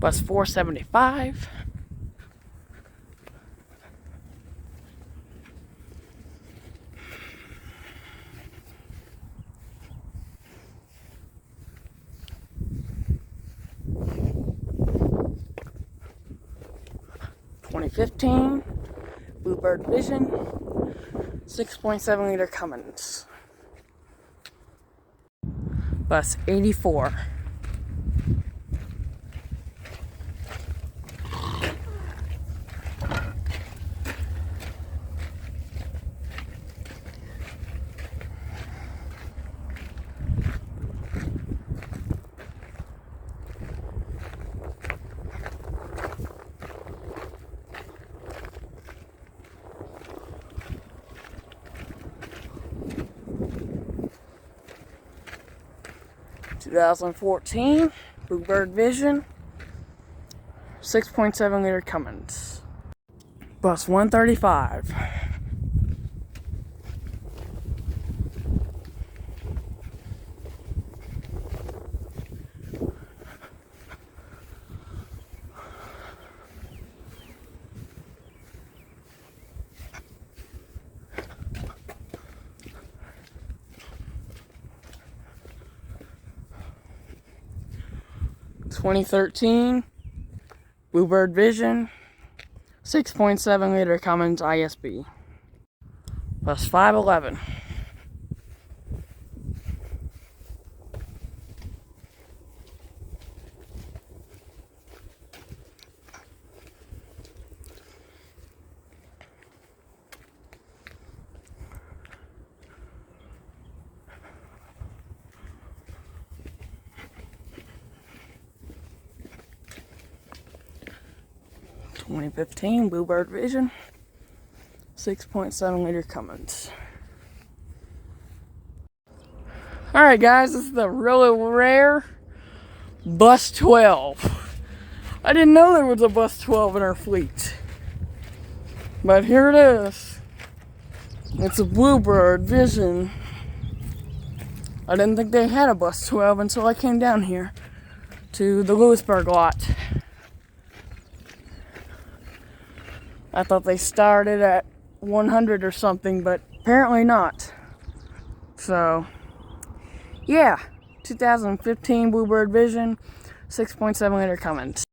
Bus 475. (2015) Bluebird Vision 6.7 liter Cummins. Bus 84. (2014) Bluebird Vision 6.7 liter Cummins. Bus 135. (2013) Bluebird Vision 6.7 liter Cummins ISB. Bus 511. (2015) Bluebird Vision 6.7 liter Cummins. Alright guys, this is the really rare Bus 12. I didn't know there was a Bus 12 in our fleet. But here it is. It's a Bluebird Vision. I didn't think they had a Bus 12 until I came down here to the Lewisburg lot. I thought they started at 100 or something, but apparently not. So, yeah, 2015 Bluebird Vision 6.7 liter Cummins.